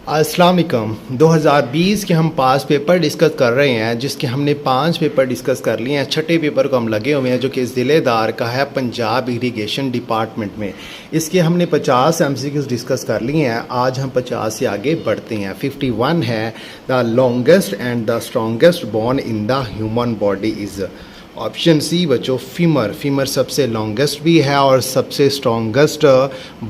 अस्सलाम वालेकुम। 2020 के हम पास पेपर डिस्कस कर रहे हैं, जिसके हमने 5 पेपर डिस्कस कर लिए हैं। छठे पेपर को हम लगे हुए हैं, जो कि ज़िलेदार का है पंजाब इरिगेशन डिपार्टमेंट में। इसके हमने 50 MCQs डिस्कस कर लिए हैं। आज हम 50 से आगे बढ़ते हैं। 51 है the longest and the strongest bone in the human body is. Option C बच्चों फीमर। फीमर सबसे लॉन्गेस्ट भी है और सबसे स्ट्रॉन्गेस्ट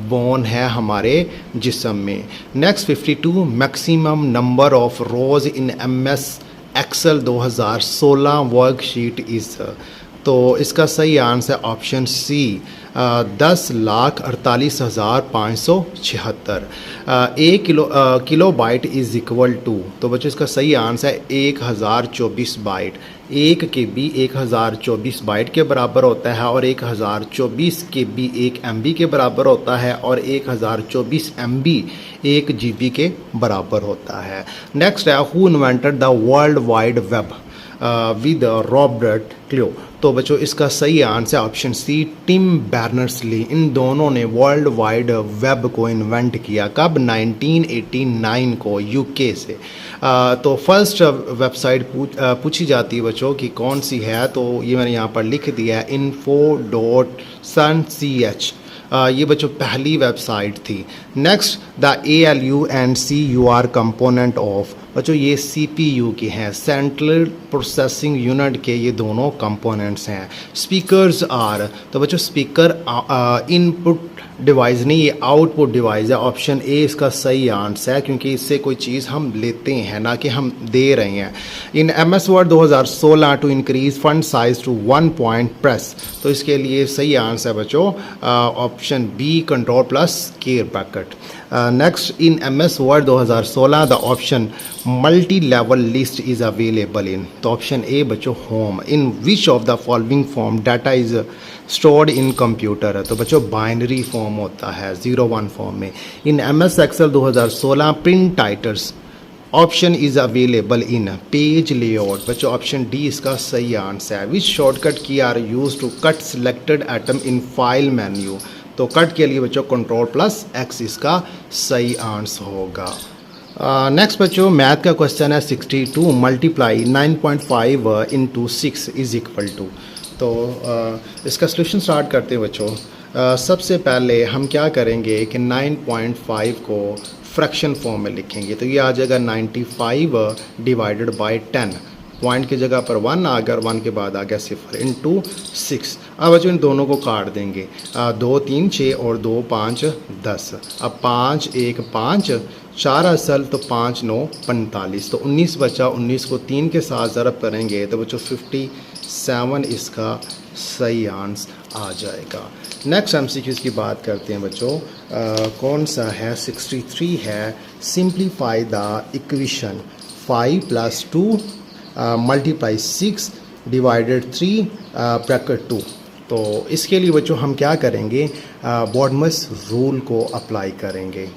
बोन है हमारे जिस्म में। Next 52 maximum number of rows in MS Excel 2016 worksheet is. तो इसका सही आंसर है ऑप्शन सी 10,48,576। एक kilobyte is equal to, तो बच्चों इसका सही आंसर है 1024 बाइट। 1 KB 1024 बाइट के बराबर होता है और 1024 KB 1 MB के बराबर होता है और 1024 MB 1 GB के बराबर होता है। नेक्स्ट है who invented the world wide web with Robert Cailliau. तो बच्चों इसका सही answer option C Tim Berners-Lee. इन दोनों ने वर्ल्ड वाइड वेब को इन्वेंट किया। कब? 1989 को यूके से। तो फर्स्ट वेबसाइट पूछी जाती है बच्चों कि कौन सी है, तो ये मैंने यहाँ पर लिख दिया है info.sun.ch। ये बच्चों पहली वेबसाइट थी। Next the ALU and CUR component of. बच्चों ये CPU के हैं, सेंट्रल प्रोसेसिंग यूनिट के ये दोनों कंपोनेंट्स हैं। स्पीकर्स आर, तो बच्चों स्पीकर इनपुट डिवाइस नहीं, ये आउटपुट डिवाइस है। ऑप्शन ए इसका सही आंसर है, क्योंकि इससे कोई चीज़ हम लेते हैं ना कि हम दे रहे हैं। In MS Word 2016 to increase font size to 1 point press, तो इसके लिए सही आंसर है बच्चों option B control plus square bracket. Next in MS Word 2016 the option multi level list is available in, तो ऑप्शन ए बच्चों home. In which of the following form data is stored in computer है, तो बच्चों binary form होता है 01 form में। In MS Excel 2016 print titles option is available in page layout, बच्चों option D इसका सही आंसर है। Which shortcut key are use to cut selected item in file menu, तो कट के लिए बच्चों कंट्रोल प्लस X इसका सही आंसर होगा। नेक्स्ट बच्चों मैथ का क्वेश्चन है 62 multiply 9.5 into 6 is equal to. तो इसका सोल्यूशन स्टार्ट करते हैं बच्चों। सबसे पहले हम क्या करेंगे कि 9.5 को फ्रैक्शन फॉर्म में लिखेंगे, तो ये आ जाएगा 95 डिवाइडेड बाय 10। पॉइंट की जगह पर 1 आ गया और 1 के बाद आ गया 0 इंटू 6। अब बच्चों इन दोनों को काट देंगे। 2 3 6 और 2 5 10। अब 5 1 5 4 असल, तो 5 9 45, तो 19 बचा। 19 को 3 के साथ ज़रब करेंगे तो बच्चों 57 इसका सही आंसर आ जाएगा। नेक्स्ट MCQs की बात करते हैं बच्चों। कौन सा है? 63 है simplify the equation 5 + 2 multiply 6 divided 3 bracket 2। तो इसके लिए बच्चों हम क्या करेंगे? बॉडमस रूल को अप्लाई करेंगे।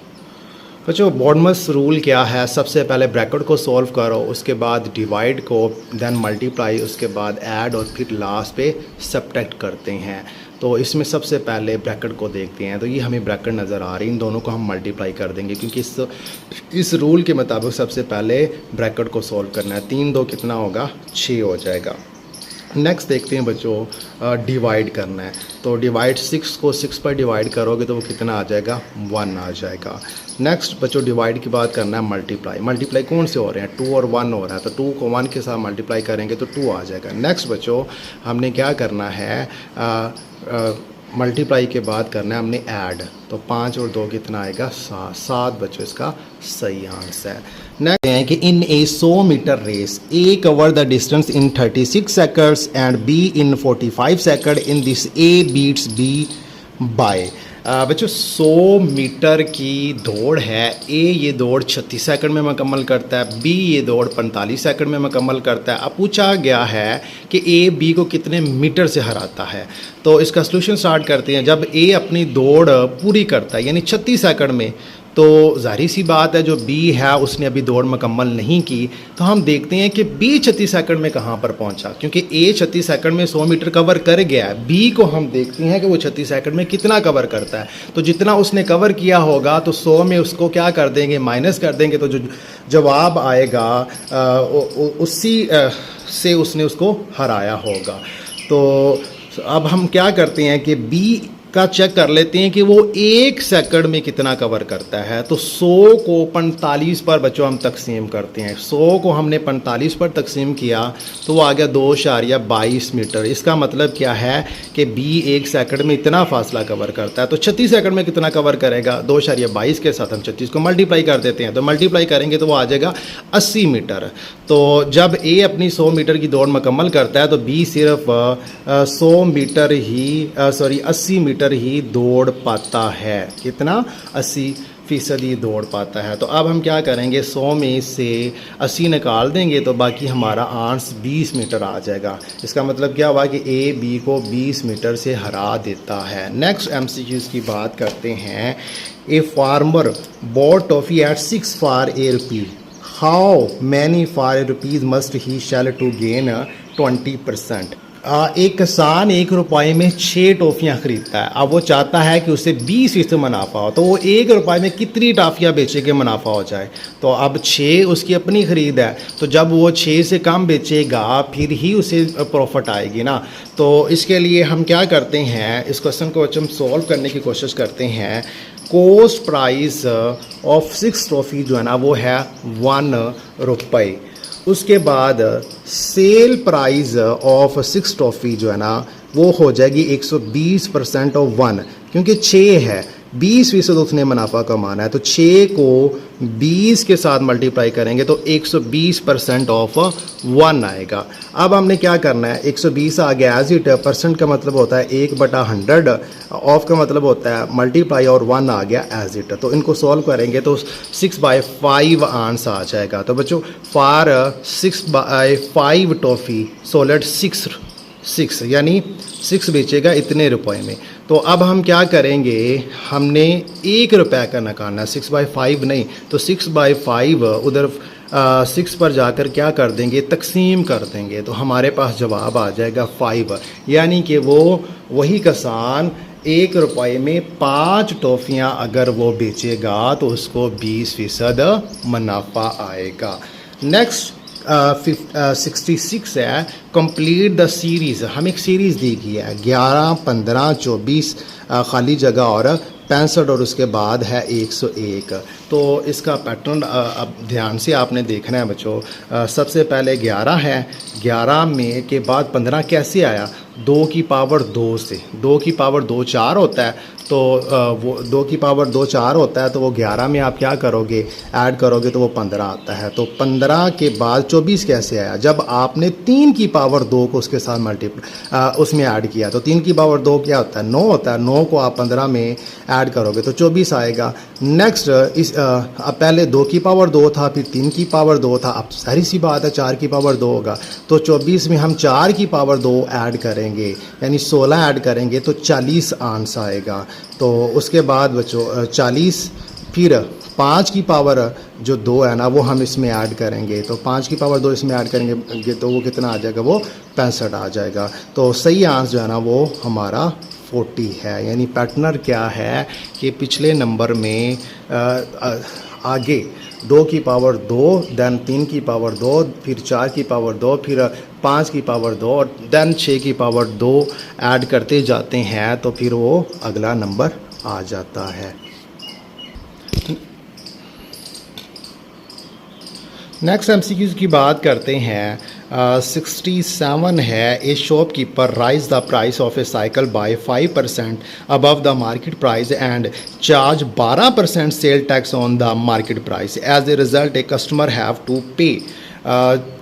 बच्चों बॉडमस रूल क्या है? सबसे पहले ब्रैकेट को सॉल्व करो, उसके बाद डिवाइड को, देन मल्टीप्लाई, उसके बाद ऐड और फिर लास्ट पे सब्ट्रैक्ट करते हैं। तो इसमें सबसे पहले ब्रैकेट को देखते हैं, तो ये हमें ब्रैकेट नज़र आ रही है। इन दोनों को हम मल्टीप्लाई कर देंगे, क्योंकि इस रूल के मुताबिक सबसे पहले ब्रैकेट को सॉल्व करना है। 3 2 कितना होगा? 6 हो जाएगा। नेक्स्ट देखते हैं बच्चों डिवाइड करना है, तो डिवाइड 6 को 6 पर डिवाइड करोगे तो वो कितना आ जाएगा? 1 आ जाएगा। नेक्स्ट बच्चों डिवाइड की बात करना है मल्टीप्लाई। मल्टीप्लाई कौन से हो रहे हैं? 2 और 1 हो रहा है, तो 2 को 1 के साथ मल्टीप्लाई करेंगे तो 2 आ जाएगा। नेक्स्ट बच्चों हमने क्या करना है? मल्टीप्लाई के बाद करना है हमने ऐड, तो 5 और 2 कितना आएगा? 7 बच्चों इसका सही आंसर है। नेक्स्ट है कि in a 100 metre race A cover the distance in 36 seconds and B in 45 second. In this A beats B by. बच्चों 100 मीटर की दौड़ है। ए ये दौड़ 36 सेकंड में मुकम्मल करता है, बी ये दौड़ 45 सेकंड में मुकम्मल करता है। अब पूछा गया है कि ए बी को कितने मीटर से हराता है। तो इसका सलूशन स्टार्ट करते हैं। जब ए अपनी दौड़ पूरी करता है यानी 36 सेकंड में, तो ज़ाहिर सी बात है जो बी है उसने अभी दौड़ मुकम्मल नहीं की। तो हम देखते हैं कि बी 36 सेकंड में कहाँ पर पहुँचा, क्योंकि ए 36 सेकंड में 100 मीटर कवर कर गया है। बी को हम देखते हैं कि वो 36 सेकंड में कितना कवर करता है। तो जितना उसने कवर किया होगा तो 100 में उसको क्या कर देंगे, माइनस कर देंगे। तो जो जवाब आएगा उसी से उसने उसको हराया होगा। तो अब हम क्या करते हैं कि बी का चेक कर लेते हैं कि वो 1 सेकंड में कितना कवर करता है। तो 100 को 45 पर बच्चों हम तकसीम करते हैं। 100 को हमने 45 पर तकसीम किया तो वो आ गया 2.22 मीटर। इसका मतलब क्या है कि बी 1 सेकंड में इतना फासला कवर करता है। तो 36 सेकंड में कितना कवर करेगा, 2.22 के साथ हम 36 को मल्टीप्लाई कर देते हैं। तो मल्टीप्लाई करेंगे तो वो आ जाएगा 80 मीटर। तो जब ए अपनी 100 मीटर की दौड़ मुकम्मल करता है तो बी सिर्फ 100 मीटर ही 80 मीटर ही दौड़ पाता है। कितना, 80% ही दौड़ पाता है। तो अब हम क्या करेंगे, 100 में से 80 निकाल देंगे तो बाकी हमारा आंसर 20 मीटर आ जाएगा। इसका मतलब क्या हुआ कि ए बी को 20 मीटर से हरा देता है। नेक्स्ट MCQs की बात करते हैं। A farmer bought toffee at 6 for a rupee, how many for a rupees must he sell to gain 20%। एक किसान 1 रुपये में 6 टॉफ़ियाँ ख़रीदता है। अब वो चाहता है कि उसे 20% मुनाफा हो। तो वो 1 रुपये में कितनी टॉफ़ियाँ बेचे के मुनाफा हो जाए। तो अब 6 उसकी अपनी ख़रीद है, तो जब वो 6 से कम बेचेगा फिर ही उसे प्रॉफिट आएगी ना। तो इसके लिए हम क्या करते हैं, इस क्वेश्चन को हम सॉल्व करने की कोशिश करते हैं। कॉस्ट प्राइस ऑफ 6 टॉफ़ी जो है ना वो है 1 रुपये। उसके बाद सेल प्राइस ऑफ 6 टॉफ़ी जो है ना वो हो जाएगी 120% ऑफ 1, क्योंकि 6 है, 20% उसने मुनाफा कमाना है। तो 6 को 20 के साथ मल्टीप्लाई करेंगे तो 120% ऑफ 1 आएगा। अब हमने क्या करना है, 120 आ गया एज इट, परसेंट का मतलब होता है 1/100, ऑफ का मतलब होता है मल्टीप्लाई, और 1 आ गया एज इट। तो इनको सॉल्व करेंगे तो 6/5 आंसर आ जाएगा। तो बच्चों फॉर 6/5 टॉफ़ी सोल्ड 6 यानी 6 बेचेगा इतने रुपए में। तो अब हम क्या करेंगे, हमने 1 रुपये का निकालना, 6/5 नहीं। तो 6/5 उधर 6 पर जाकर क्या कर देंगे, तकसीम कर देंगे। तो हमारे पास जवाब आ जाएगा 5, यानी कि वो वही किसान 1 रुपये में 5 टॉफ़ियाँ अगर वो बेचेगा तो उसको 20% मुनाफा आएगा। नेक्स्ट 66 है, कंप्लीट द सीरीज़। हम एक सीरीज़ दी गई है 11, 15, 24 खाली जगह और 65 और उसके बाद है 101। तो इसका पैटर्न अब ध्यान से आपने देखना है बच्चों। सबसे पहले 11 है, 11 में के बाद 15 कैसे आया, 2 की पावर 2 से। 2 की पावर 2 4 होता है, तो वो 2 की पावर 2 4 होता है, तो वो 11 में आप क्या करोगे, ऐड करोगे तो वो 15 आता है। तो 15 के बाद 24 कैसे आया, जब आपने 3 की पावर 2 को उसके साथ उसमें ऐड किया। तो 3 की पावर 2 क्या होता है, 9 होता है। 9 को आप 15 में ऐड करोगे तो 24 आएगा। नेक्स्ट अब पहले 2 की पावर 2 था, फिर 3 की पावर 2 था, अब सारी सी बात है 4 की पावर 2 होगा। तो 24 में हम 4 की पावर 2 ऐड करेंगे, यानी 16 ऐड करेंगे तो 40 आंसर आएगा। तो उसके बाद बच्चों 40, फिर 5 की पावर जो 2 है ना वो हम इसमें ऐड करेंगे। तो 5 की पावर 2 इसमें ऐड करेंगे तो वो कितना आ जाएगा, वो 65 आ जाएगा। तो सही आंसर जो है ना वो हमारा 40 है। यानी पैटर्न क्या है कि पिछले नंबर में आगे 2 की पावर 2, देन 3 की पावर 2, फिर 4 की पावर 2, फिर 5 की पावर 2 और देन 6 की पावर 2 ऐड करते जाते हैं तो फिर वो अगला नंबर आ जाता है। नेक्स्ट MCQ की बात करते हैं। 67 है, a shopkeeper rise the price of a cycle by 5% above the market price and charge 12% sale tax on the market price. As a result a customer have to pay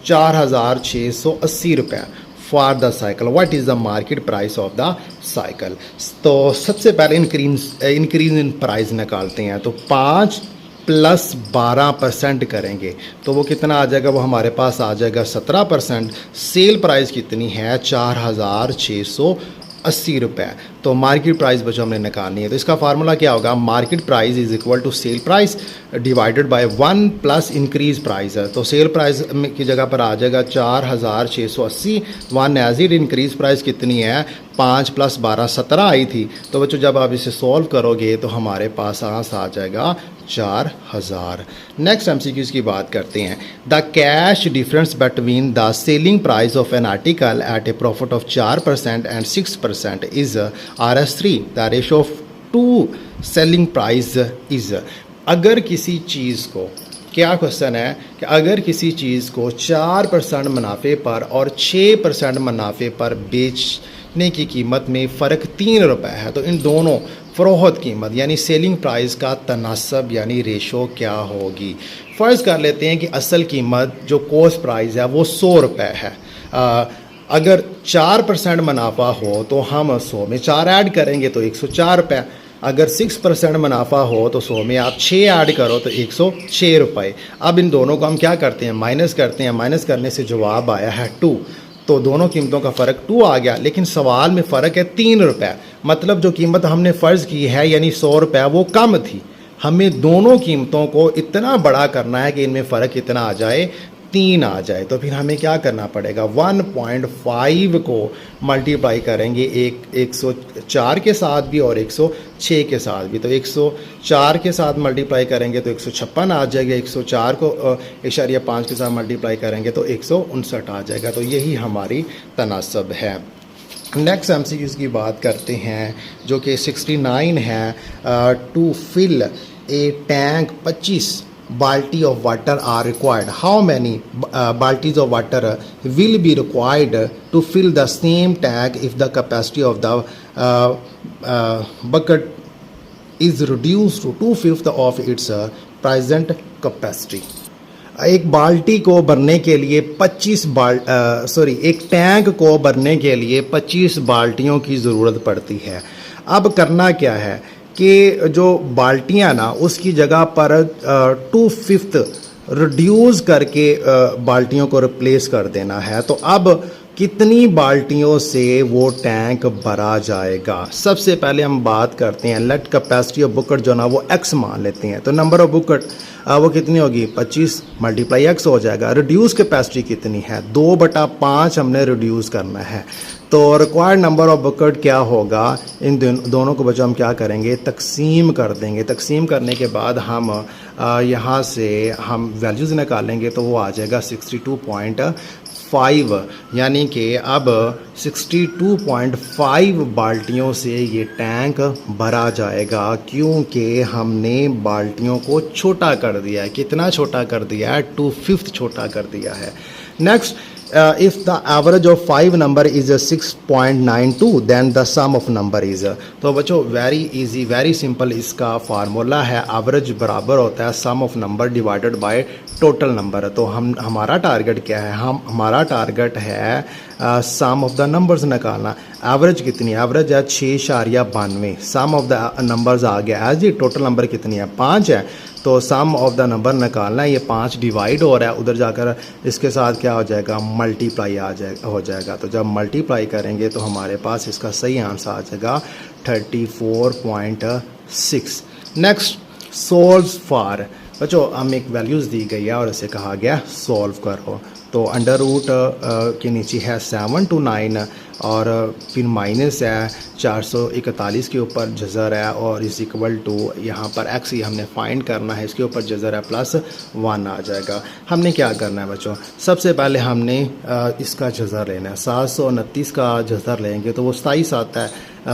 4,680 रुपये for the cycle. What is the market price of the cycle. तो सबसे पहले increase in price निकालते हैं। तो 5 + 12% करेंगे तो वो कितना आ जाएगा, वो हमारे पास आ जाएगा 17%। सेल प्राइस कितनी है, 4,680 80 रुपये। तो मार्केट प्राइस बच्चों हमने निकालनी है, तो इसका फार्मूला क्या होगा, market price is equal to sale price divided by 1 plus increase price है। तो सेल प्राइस की जगह पर आ जाएगा 4680, 1 एज इट, इंक्रीज प्राइस कितनी है 5 + 12 17 आई थी। तो बच्चों जब आप इसे सॉल्व करोगे तो हमारे पास आ जाएगा 4000। नेक्स्ट MCQs की बात करते हैं। The cash difference between the selling price of an article at a profit of 4% and 6% is RS3। The ratio of two selling price is. अगर किसी चीज़ को, क्या क्वेश्चन है कि अगर किसी चीज़ को 4% मुनाफे पर और 6% मुनाफे पर बेचने की कीमत में फ़र्क 3 रुपये है, तो इन दोनों फ़रोख्त कीमत यानी सेलिंग प्राइस का तनासब यानी रेशो क्या होगी। फ़र्ज़ कर लेते हैं कि असल कीमत जो कॉस्ट प्राइस है वो 100 रुपये है। अगर 4% मुनाफा हो तो हम 100 में 4 ऐड करेंगे तो 104 रुपये। अगर 6% मुनाफा हो तो 100 में आप 6 ऐड करो तो 106 रुपये। अब इन दोनों को हम क्या करते हैं, माइनस करते हैं। माइनस करने से जवाब आया है 2। तो दोनों कीमतों का फ़र्क 2 आ गया, लेकिन सवाल में फ़र्क है 3 रुपये। मतलब जो कीमत हमने फ़र्ज़ की है यानी 100 रुपये वो कम थी। हमें दोनों कीमतों को इतना बड़ा करना है कि इनमें फ़र्क इतना आ जाए 3 आ जाए। तो फिर हमें क्या करना पड़ेगा, 1.5 को मल्टीप्लाई करेंगे 104 के साथ भी और 106 के साथ भी। तो 104 के साथ मल्टीप्लाई करेंगे तो 156 आ जाएगा। 104 को 1.5 के साथ मल्टीप्लाई करेंगे तो 159 आ जाएगा। तो यही हमारी तनासब है। नेक्स्ट MCQs की बात करते हैं जो कि 69 है। To fill a tank 25 balti of water are required. How many baltis of water will be required to fill the same tank if the capacity of the bucket is reduced to 2/5 of its present capacity? एक बाल्टी को भरने के लिए एक tank को भरने के लिए 25 बाल्टियों की ज़रूरत पड़ती है। अब करना क्या है कि जो बाल्टियाँ ना उसकी जगह पर 2/5 रिड्यूस करके बाल्टियों को रिप्लेस कर देना है। तो अब कितनी बाल्टियों से वो टैंक भरा जाएगा। सबसे पहले हम बात करते हैं लेट कैपेसिटी ऑफ बुकेट जो ना वो x मान लेते हैं। तो नंबर ऑफ बुकेट वो कितनी होगी 25 × x हो जाएगा। रिड्यूस कैपेसिटी कितनी है 2/5 हमने रिड्यूस करना है। तो रिक्वायर्ड नंबर ऑफ बुकेट क्या होगा, इन दोनों को बच्चों हम क्या करेंगे तकसीम कर देंगे। तकसीम करने के बाद हम यहाँ से हम वैल्यूज़ निकालेंगे तो वो आ जाएगा 62.5 यानी कि अब 62.5 बाल्टियों से ये टैंक भरा जाएगा क्योंकि हमने बाल्टियों को छोटा कर दिया है। कितना छोटा कर दिया है 2/5 छोटा कर दिया है। Next if the average of 5 number is 6.92 then the sum of number is। तो बच्चों वेरी इजी वेरी सिंपल इसका फार्मूला है एवरेज बराबर होता है sum of number divided by total number. तो हमारा टारगेट क्या है, हमारा टारगेट है सम ऑफ द नंबर्स निकालना। एवरेज कितनी है, एवरेज है 6.92। सम ऑफ द नंबर्स आ गया एज ये टोटल नंबर कितनी है 5 है। तो सम ऑफ द नंबर निकालना है, ये 5 डिवाइड हो रहा है, उधर जाकर इसके साथ क्या हो जाएगा मल्टीप्लाई हो जाएगा। तो जब मल्टीप्लाई करेंगे तो हमारे पास इसका सही आंसर आ जाएगा 34.6। Next solve for. बच्चों हम एक वैल्यूज़ दी गई है और इसे कहा गया सॉल्व करो। तो अंडर रूट के नीचे है 7 to 9 और फिर माइनस है 441 के ऊपर जज़र है और इस इक्वल टू यहाँ पर x ही हमने फाइंड करना है, इसके ऊपर जज़र है +1 आ जाएगा। हमने क्या करना है बच्चों, सबसे पहले हमने इसका जज़र लेना है। 729 का जज़र लेंगे तो वो 27 आता है,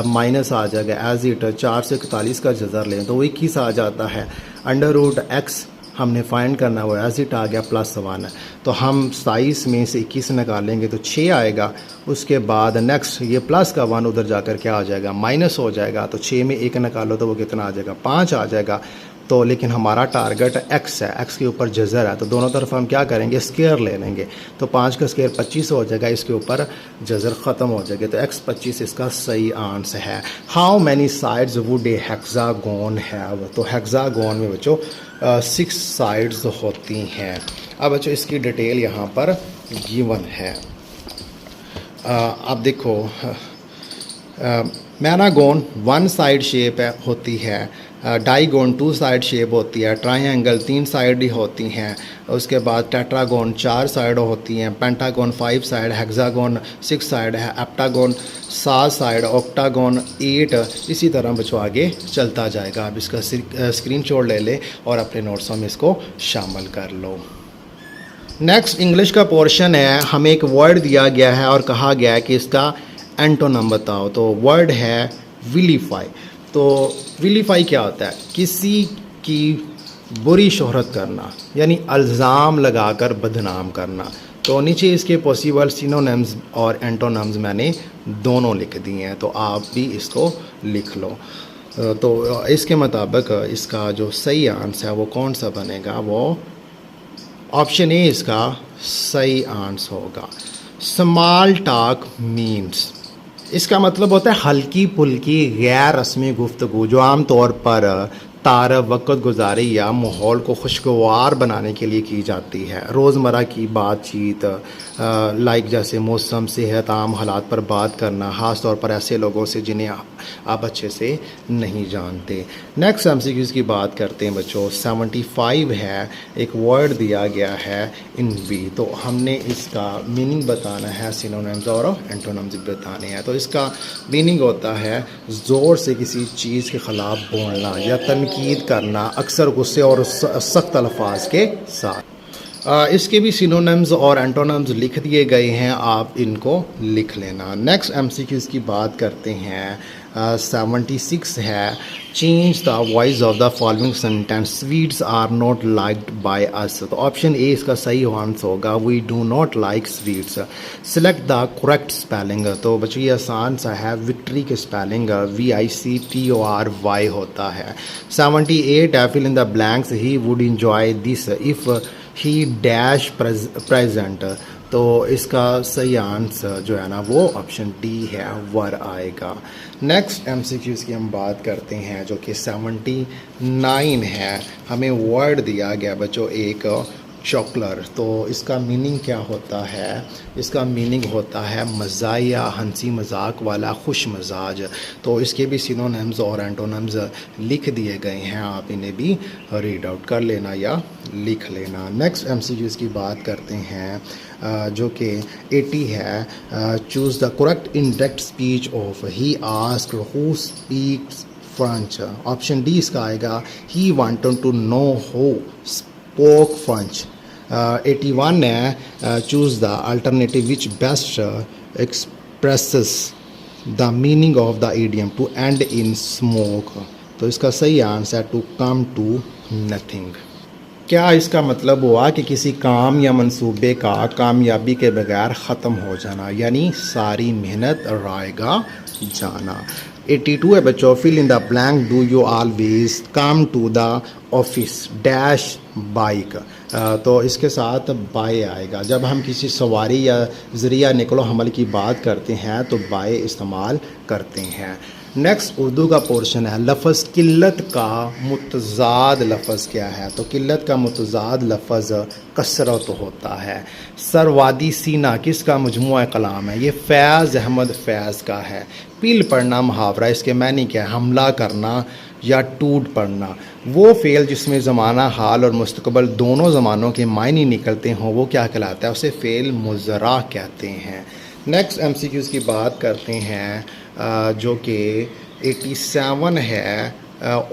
माइनस आ जाएगा एज इट। 441 का जज़र लें तो वो 21 आ जाता है। अंडर रूट x हमने फाइंड करना है वो एज इट आ गया +1। तो हम 27 में से 21 निकालेंगे तो 6 आएगा। उसके बाद नेक्स्ट ये प्लस का 1 उधर जाकर क्या आ जाएगा माइनस हो जाएगा। तो 6 में 1 निकालो तो वो कितना आ जाएगा 5 आ जाएगा। तो लेकिन हमारा टारगेट x है, x के ऊपर जज़र है तो दोनों तरफ हम क्या करेंगे स्क्वायर ले लेंगे। तो 5 का स्क्वायर 25 हो जाएगा, इसके ऊपर जज़र ख़त्म हो जाएगा। तो x 25 इसका सही आंसर है। How many sides would a hexagon have. तो हेक्सागोन में बच्चों 6 साइड्स होती हैं। अब बच्चों इसकी डिटेल यहाँ पर गिवन है। आप देखो मैनागोन वन साइड शेप होती है, डाईगोन टू साइड शेप होती है, ट्रायंगल 3 साइड ही होती हैं, उसके बाद टेट्रागोन 4 साइड होती हैं, पेंटागोन 5 साइड, हेक्सागोन 6 साइड है, एप्टागोन 7 साइड, ऑक्टागोन 8, इसी तरह बच्चों आगे चलता जाएगा। आप इसका स्क्रीनशॉट ले लें और अपने नोट्सों में इसको शामिल कर लो। नेक्स्ट इंग्लिश का पोर्शन है, हमें एक वर्ड दिया गया है और कहा गया है कि इसका एंटोनम बताओ। तो वर्ड है विलीफाई। तो विलीफाई क्या होता है? किसी की बुरी शोहरत करना, यानी इल्ज़ाम लगाकर बदनाम करना। तो नीचे इसके पॉसिबल सिनोनिम्स और एंटोनम्स मैंने दोनों लिख दिए हैं, तो आप भी इसको लिख लो। तो इसके मुताबिक इसका जो सही आंसर है वो कौन सा बनेगा? वो ऑप्शन ए इसका सही आंसर होगा। स्मॉल टॉक मीन्स, इसका मतलब होता है हल्की फुल्की गैर रस्मी गुफ्तगू जो आम तौर पर तारफ़, वक़्त गुजारी या माहौल को खुशगवार बनाने के लिए की जाती है। रोज़मर्रा की बातचीत लाइक जैसे मौसम, सेहत, आम हालात पर बात करना, ख़ास तौर पर ऐसे लोगों से जिन्हें आप अच्छे से नहीं जानते। नेक्स्ट एमसीक्यूज़ की बात करते हैं बच्चों। 75 है, एक वर्ड दिया गया है इन बी, तो हमने इसका मीनिंग बताना है, सिनोनिम्स और एंटोनिम्स बताने हैं। तो इसका मीनिंग होता है ज़ोर से किसी चीज़ के ख़िलाफ़ बोलना या तनकीद करना, अक्सर गुस्से और सख्त अल्फाज के साथ। इसके भी सिनोनिम्स और एंटोनिम्स लिख दिए गए हैं, आप इनको लिख लेना। नेक्स्ट एमसीक्यूज़ की बात करते हैं। 76 है, change the voice of the following sentence, sweets are not liked by us. तो ऑप्शन ए इसका सही आंसर होगा, we do not like sweets. Select the correct spelling, तो बच्चों ये आसान सा है, विक्ट्री के स्पेलिंग VICTORY होता है। 78 है, fill in the blanks, he would enjoy this if he dash present. तो इसका सही आंसर जो है ना वो ऑप्शन डी है, वर आएगा। नेक्स्ट एमसीक्यूज़ की हम बात करते हैं जो कि 79 है। हमें वर्ड दिया गया बच्चों एक चॉकलर, तो इसका मीनिंग क्या होता है? इसका मीनिंग होता है मज़ाहिया, हंसी मजाक वाला, खुश मजाज। तो इसके भी सिनोनिम्स और एंटोनिम्स लिख दिए गए हैं, आप इन्हें भी रीड आउट कर लेना या लिख लेना। नेक्स्ट एमसीक्यूज़ की बात करते हैं जो कि 80 है। Choose the correct indirect speech of he asked who speaks French. Option D इसका आएगा, he wanted to know who spoke French. 81 है, choose the alternative which best expresses the meaning of the idiom to end in smoke. तो इसका सही answer to come to nothing. क्या इसका मतलब हुआ कि किसी काम या मंसूबे का कामयाबी के बगैर ख़त्म हो जाना, यानी सारी मेहनत रायगा जाना। 82 है बच्चों, fill in the blank, do you always come to the office dash bike. तो इसके साथ बाय आएगा। जब हम किसी सवारी या ज़रिया निकलो हमल की बात करते हैं तो बाय इस्तेमाल करते हैं। नेक्स्ट उर्दू का पोर्शन है। लफ्ज़ किल्लत का मुतज़ाद लफ्ज़ क्या है? तो किल्लत का मुतज़ाद लफ्ज़ कसरत होता है। सरवादी सीना किसका मजमूआ कलाम है? ये फैज़ अहमद फैज़ का है। पील पढ़ना मुहावरा, इसके मानी क्या है? हमला करना या टूट पड़ना। वो फ़ेल जिसमें ज़माना, हाल और मुस्तकबल दोनों ज़मानों के मायने निकलते हों वो क्या कहलाता है? उसे फ़ेल मुज़रा कहते हैं। नेक्स्ट एमसीक्यूज़ की बात करते हैं जो कि 87 है।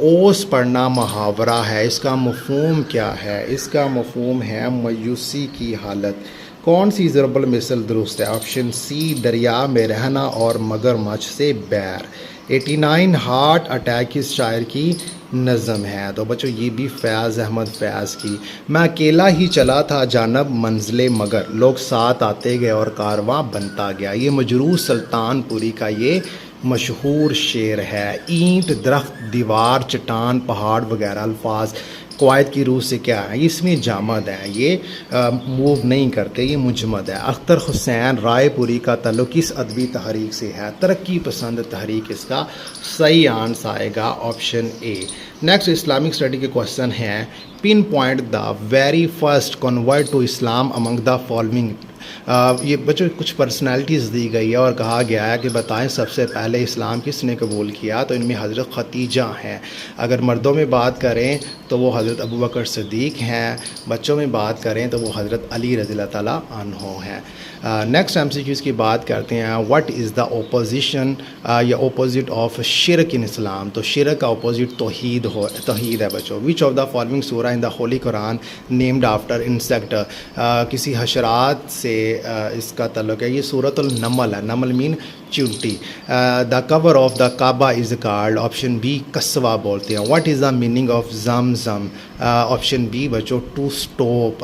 ओस पढ़ना मुहावरा है, इसका मफ़हूम क्या है? इसका मफ़हूम है मायूसी की हालत। कौन सी ज़रबुल मिसल दुरुस्त है? ऑप्शन सी, दरिया में रहना और मगरमच्छ से बैर। 89 हार्ट अटैक इस शायर की नज़म है। तो बच्चों ये भी फैज़ अहमद फैज़ की। मैं अकेला ही चला था जानब मंजिले मगर, लोग साथ आते गए और कारवां बनता गया। ये मजरूह सुल्तानपुरी का ये मशहूर शेर है। ईंट, दरख्त, दीवार, चट्टान, पहाड़ वगैरह अल्फाज कवायद की रूह से क्या है? इसमें जामद है, ये मूव नहीं करते, ये मुजमद है। अख्तर हुसैन रायपुरी का ताल्लुक़ किस अदबी तहरीक से है? तरक्की पसंद तहरीक इसका सही आंसर आएगा, option A. Next Islamic study के क्वेश्चन हैं। Pinpoint the very first convert to Islam among the following ये बच्चों कुछ पर्सनालिटीज़ दी गई है और कहा गया है कि बताएं सबसे पहले इस्लाम किसने कबूल किया, तो इनमें हज़रत खतीजा हैं। अगर मर्दों में बात करें तो वो हज़रत अबू बकर सिद्दीक़ हैं, बच्चों में बात करें तो वो हज़रत अली रज़ियल्लाहु ताला अन्हु हैं। नेक्स्ट MCQs की बात करते हैं। व्हाट इज़ द ओपोजिशन या ओपोजिट ऑफ शिरक इन इस्लाम, तो शिरक का ओपोजिट तौहीद है बच्चों। विच ऑफ द फॉलोइंग सूरा in the Holi Quran named after insect, किसी हशरात से इसका ताल्लुक है। ये सूरतुल नमल है, नमल मीन चींटी। The cover of the Kaaba is called, option B कस्वा बोलते हैं। What is the meaning of zam, option B बच्चों to stop.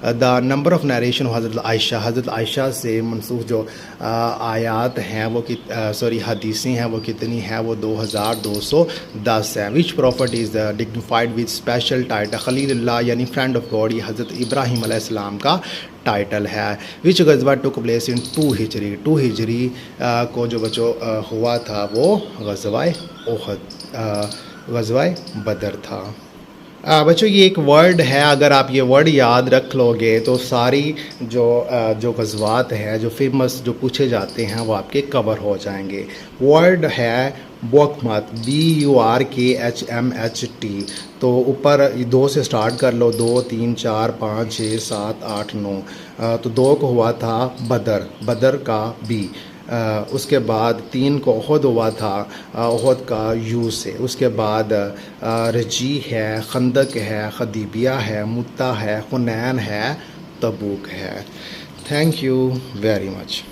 The number of narration Hazrat Aisha से मनसूख जो आयात हैं वो हदीसें हैं वो कितनी हैं, वो 2210 हैं। Which prophet is dignified with special title खलीलुल्लाह यानी फ्रेंड ऑफ गॉड, ये हज़रत इब्राहीम अलैहिस्सलाम का टाइटल है। विच गज़वा टुक प्लेस इन 2 हिजरी, 2 हिजरी को जो बच्चों हुआ था वो गज़वाए उहद, गज़वाए बदर था। बच्चों ये एक वर्ड है, अगर आप ये वर्ड याद रख लोगे तो सारी जो गज़वात हैं जो फेमस जो पूछे जाते हैं वो आपके कवर हो जाएंगे। वर्ड है बुकमत, BURKHMHT। तो ऊपर 2 से स्टार्ट कर लो, 2 3 4 5 6 7 8 9। तो 2 को हुआ था बदर, बदर का B। उसके बाद 3 को उहद हुआ था, उहद का यू से। उसके बाद रजी है, खंदक है, खदीबिया है, मुत्ता है, हुनैन है, तबूक है। Thank you very much.